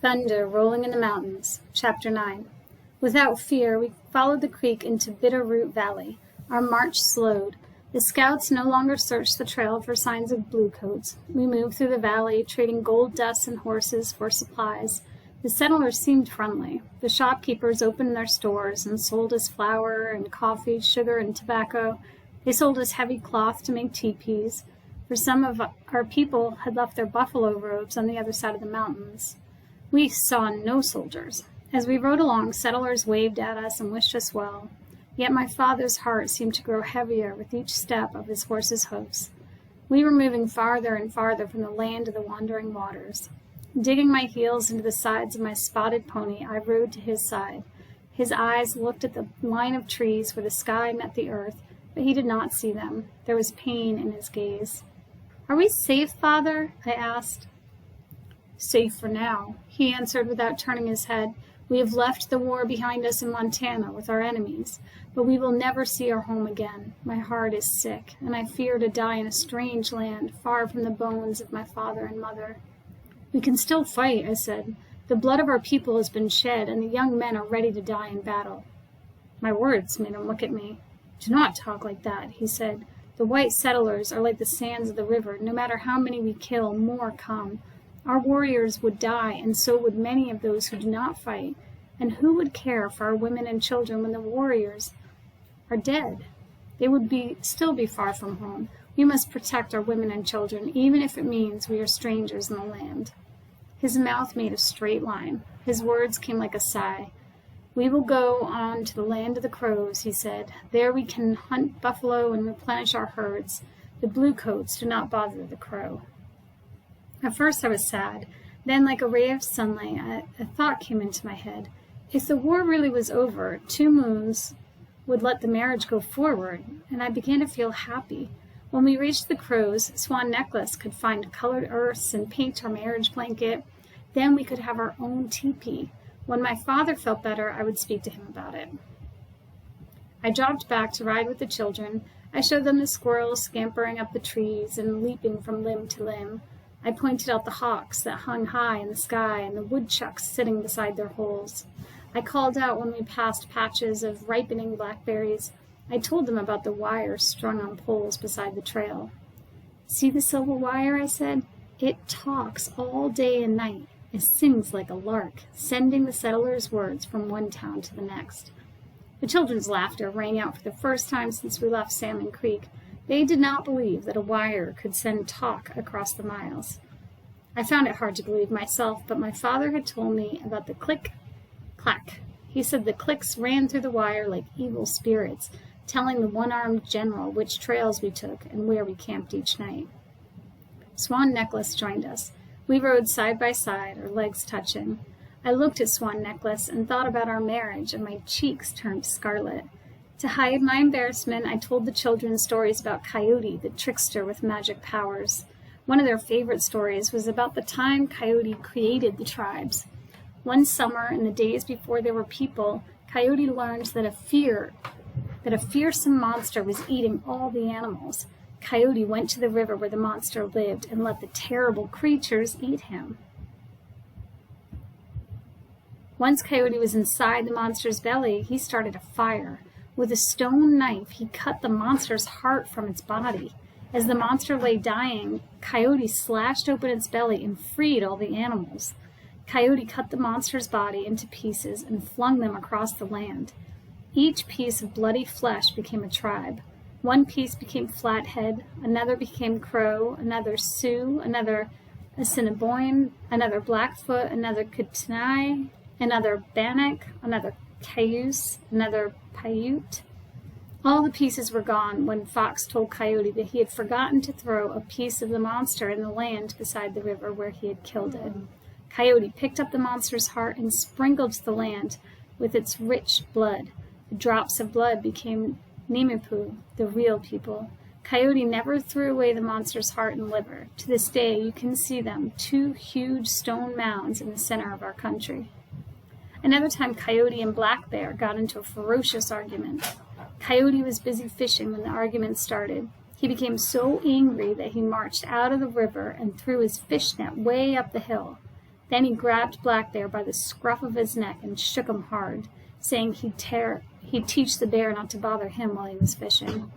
Thunder Rolling in the Mountains, Chapter 9. Without fear, we followed the creek into Bitterroot Valley. Our march slowed. The scouts no longer searched the trail for signs of bluecoats. We moved through the valley, trading gold dust and horses for supplies. The settlers seemed friendly. The shopkeepers opened their stores and sold us flour and coffee, sugar and tobacco. They sold us heavy cloth to make teepees, for some of our people had left their buffalo robes on the other side of the mountains. We saw no soldiers. As we rode along, settlers waved at us and wished us well. Yet my father's heart seemed to grow heavier with each step of his horse's hoofs. We were moving farther and farther from the land of the wandering waters. Digging my heels into the sides of my spotted pony, I rode to his side. His eyes looked at the line of trees where the sky met the earth, but he did not see them. There was pain in his gaze. "Are we safe, Father?" I asked. "Safe for now," he answered without turning his head. "We have left the war behind us in Montana with our enemies, but we will never see our home again. My heart is sick, and I fear to die in a strange land, far from the bones of my father and mother." "We can still fight," I said. "The blood of our people has been shed, and the young men are ready to die in battle." My words made him look at me. "Do not talk like that," he said. "The white settlers are like the sands of the river. No matter how many we kill, more come. Our warriors would die, and so would many of those who do not fight. And who would care for our women and children when the warriors are dead? They would still be far from home. We must protect our women and children, even if it means we are strangers in the land." His mouth made a straight line. His words came like a sigh. "We will go on to the land of the crows," he said. "There we can hunt buffalo and replenish our herds. The bluecoats do not bother the crow." At first I was sad. Then, like a ray of sunlight, a thought came into my head. If the war really was over, 2 moons would let the marriage go forward, and I began to feel happy. When we reached the crows, Swan Necklace could find colored earths and paint our marriage blanket. Then we could have our own teepee. When my father felt better, I would speak to him about it. I dropped back to ride with the children. I showed them the squirrels scampering up the trees and leaping from limb to limb. I pointed out the hawks that hung high in the sky and the woodchucks sitting beside their holes. I called out when we passed patches of ripening blackberries. I told them about the wires strung on poles beside the trail. "See the silver wire?" I said. "It talks all day and night. It sings like a lark, sending the settlers' words from one town to the next." The children's laughter rang out for the first time since we left Salmon Creek. They did not believe that a wire could send talk across the miles. I found it hard to believe myself, but my father had told me about the click-clack. He said the clicks ran through the wire like evil spirits, telling the one-armed general which trails we took and where we camped each night. Swan Necklace joined us. We rode side by side, our legs touching. I looked at Swan Necklace and thought about our marriage, and my cheeks turned scarlet. To hide my embarrassment, I told the children stories about Coyote, the trickster with magic powers. One of their favorite stories was about the time Coyote created the tribes. One summer, in the days before there were people, Coyote learned that a fearsome monster was eating all the animals. Coyote went to the river where the monster lived and let the terrible creatures eat him. Once Coyote was inside the monster's belly, he started a fire. With a stone knife, he cut the monster's heart from its body. As the monster lay dying, Coyote slashed open its belly and freed all the animals. Coyote cut the monster's body into pieces and flung them across the land. Each piece of bloody flesh became a tribe. One piece became Flathead, another became Crow, another Sioux, another Assiniboine, another Blackfoot, another Kootenai, another Bannock, another Cayuse, another Paiute. All the pieces were gone when Fox told Coyote that he had forgotten to throw a piece of the monster in the land beside the river where he had killed it. Coyote picked up the monster's heart and sprinkled the land with its rich blood. The drops of blood became Nimipu, the real people. Coyote never threw away the monster's heart and liver. To this day, you can see them, 2 huge stone mounds in the center of our country. Another time, Coyote and Black Bear got into a ferocious argument. Coyote was busy fishing when the argument started. He became so angry that he marched out of the river and threw his fish net way up the hill. Then he grabbed Black Bear by the scruff of his neck and shook him hard, saying he'd teach the bear not to bother him while he was fishing.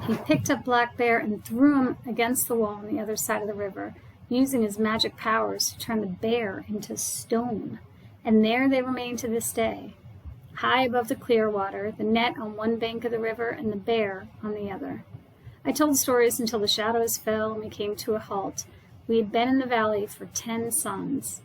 He picked up Black Bear and threw him against the wall on the other side of the river, using his magic powers to turn the bear into stone. And there they remain to this day, high above the clear water, the net on one bank of the river and the bear on the other. I told stories until the shadows fell and we came to a halt. We had been in the valley for 10 suns.